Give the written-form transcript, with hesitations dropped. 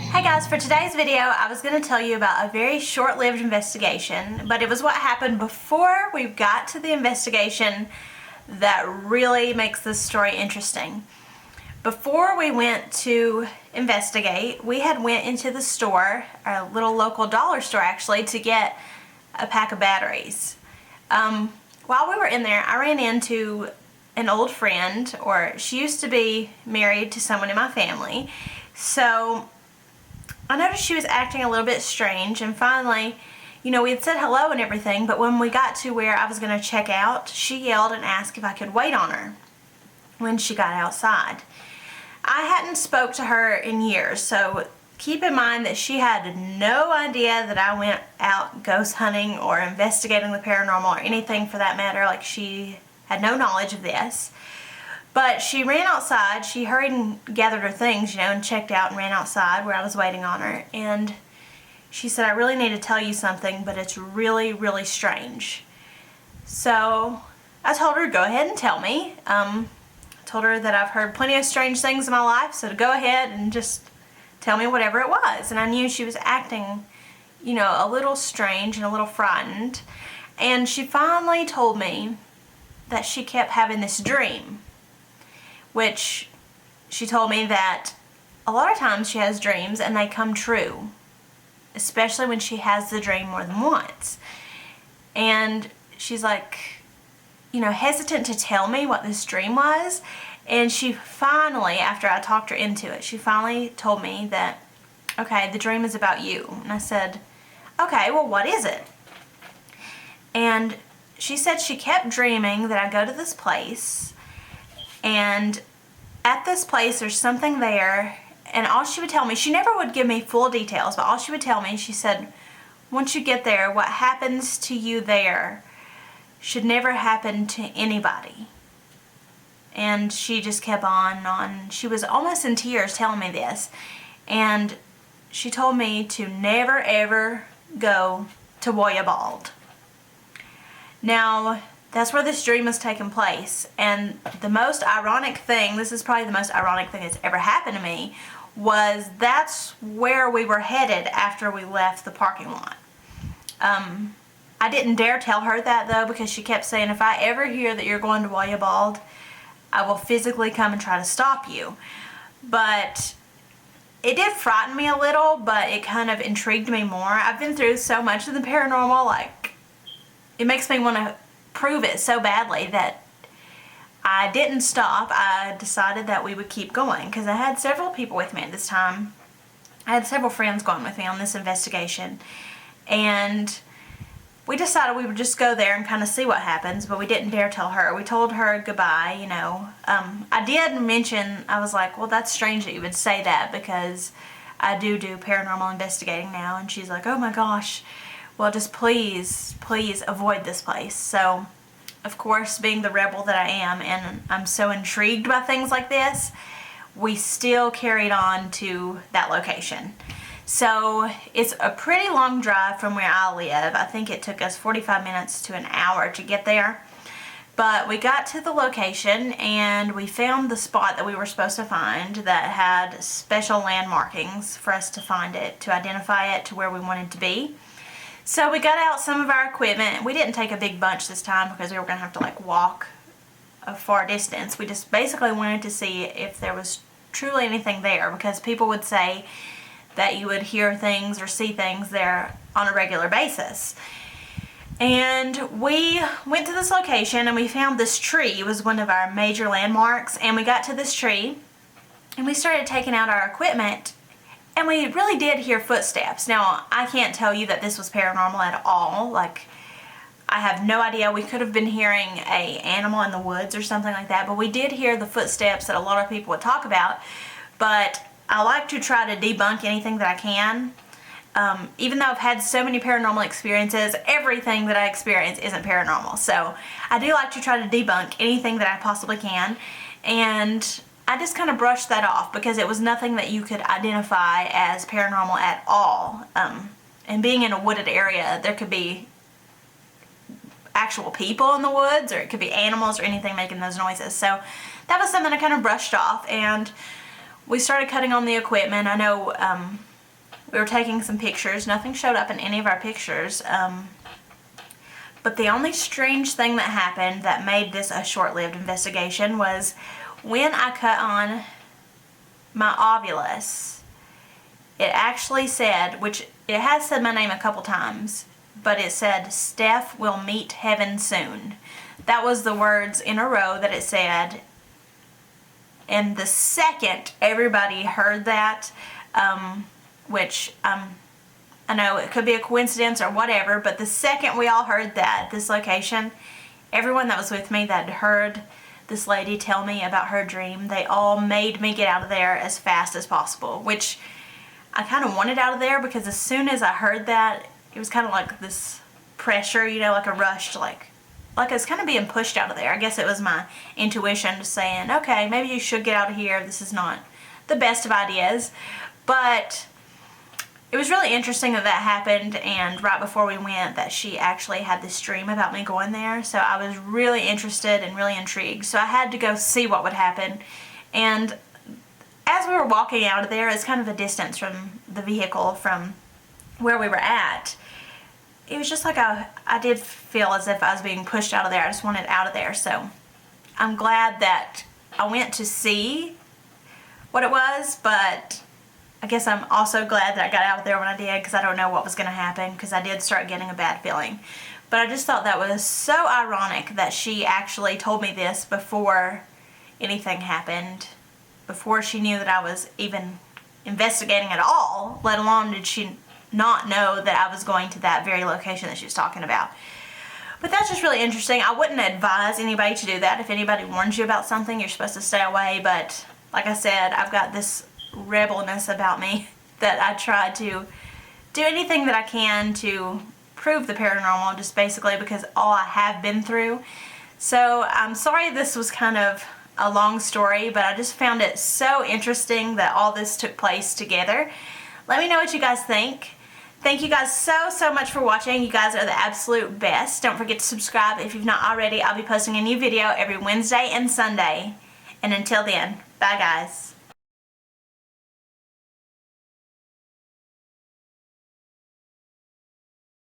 Hey guys, for today's video I was going to tell you about a very short-lived investigation, but it was what happened before we got to the investigation that really makes this story interesting. Before we went to investigate, we had went into the store, a little local dollar store actually, to get a pack of batteries. While we were in there, I ran into an old friend, or she used to be married to someone in my family, so I noticed she was acting a little bit strange, and finally, we had said hello and everything, but when we got to where I was going to check out, she yelled and asked if I could wait on her when she got outside. I hadn't spoke to her in years, so keep in mind that she had no idea that I went out ghost hunting or investigating the paranormal or anything for that matter. Like, she had no knowledge of this. But she ran outside, she hurried and gathered her things, and checked out and ran outside where I was waiting on her. And she said, I really need to tell you something, but it's really, really strange. So I told her to go ahead and tell me. Told her that I've heard plenty of strange things in my life, so to go ahead and just tell me whatever it was. And I knew she was acting, a little strange and a little frightened. And she finally told me that she kept having this dream, which she told me that a lot of times she has dreams and they come true, especially when she has the dream more than once. And she's like, hesitant to tell me what this dream was. And she finally, after I talked her into it, she finally told me that, okay, the dream is about you. And I said, okay, well, what is it? And she said she kept dreaming that I go to this place, and at this place there's something there, and all she would tell me, she never would give me full details, but all she would tell me, she said, once you get there, what happens to you there should never happen to anybody. And she just kept on and on. She was almost in tears telling me this, and she told me to never ever go to Woyabald. Now, that's where this dream was taking place, and the most ironic thing, this is probably the most ironic thing that's ever happened to me, was that's where we were headed after we left the parking lot. I didn't dare tell her that though, because she kept saying, if I ever hear that you're going to Woyabald, I will physically come and try to stop you. But it did frighten me a little, but it kind of intrigued me more. I've been through so much of the paranormal, like, it makes me want to prove it so badly that I didn't stop. I decided that we would keep going, because I had several people with me at this time. I had several friends going with me on this investigation, and we decided we would just go there and kind of see what happens, but we didn't dare tell her. We told her goodbye, I did mention, I was like, well, that's strange that you would say that, because I do paranormal investigating now. And she's like, oh my gosh, well, just please avoid this place. So, of course, being the rebel that I am, and I'm so intrigued by things like this, we still carried on to that location. So, it's a pretty long drive from where I live. I think it took us 45 minutes to an hour to get there. But we got to the location, and we found the spot that we were supposed to find that had special landmarkings for us to find it, to identify it to where we wanted to be. So we got out some of our equipment. We didn't take a big bunch this time because we were going to have to walk a far distance. We just basically wanted to see if there was truly anything there, because people would say that you would hear things or see things there on a regular basis. And we went to this location and we found this tree. It was one of our major landmarks, and we got to this tree and we started taking out our equipment. And we really did hear footsteps. Now, I can't tell you that this was paranormal at all. I have no idea. We could have been hearing an animal in the woods or something like that. But we did hear the footsteps that a lot of people would talk about. But I like to try to debunk anything that I can. Even though I've had so many paranormal experiences, everything that I experience isn't paranormal. So I do like to try to debunk anything that I possibly can. And I just kind of brushed that off, because it was nothing that you could identify as paranormal at all. And being in a wooded area, there could be actual people in the woods, or it could be animals or anything making those noises. So that was something I kind of brushed off, and we started cutting on the equipment. I know We were taking some pictures. Nothing showed up in any of our pictures. But the only strange thing that happened that made this a short-lived investigation was when I cut on my ovulus, it actually said, which it has said my name a couple times, but it said, "Steph will meet heaven soon." That was the words in a row that it said. And the second everybody heard that, which I know it could be a coincidence or whatever, but the second we all heard that at this location, everyone that was with me that had heard this lady tell me about her dream, they all made me get out of there as fast as possible, which I kind of wanted out of there because as soon as I heard that, it was kind of like this pressure, you know, like a rush to like I was kind of being pushed out of there. I guess it was my intuition just saying, okay, maybe you should get out of here. This is not the best of ideas. But it was really interesting that that happened, and right before we went that she actually had this dream about me going there. So I was really interested and really intrigued. So I had to go see what would happen. And as we were walking out of there, it's kind of a distance from the vehicle from where we were at. It was just like I did feel as if I was being pushed out of there. I just wanted out of there. So I'm glad that I went to see what it was, but I guess I'm also glad that I got out of there when I did, because I don't know what was going to happen, because I did start getting a bad feeling. But I just thought that was so ironic that she actually told me this before anything happened, before she knew that I was even investigating at all, let alone did she not know that I was going to that very location that she was talking about. But that's just really interesting. I wouldn't advise anybody to do that. If anybody warns you about something, you're supposed to stay away. But like I said, I've got this rebelness about me that I try to do anything that I can to prove the paranormal, just basically because all I have been through. So I'm sorry this was kind of a long story, but I just found it so interesting that all this took place together. Let me know what you guys think. Thank you guys so much for watching. You guys are the absolute best. Don't forget to subscribe if you've not already. I'll be posting a new video every Wednesday and Sunday. And until then, bye guys.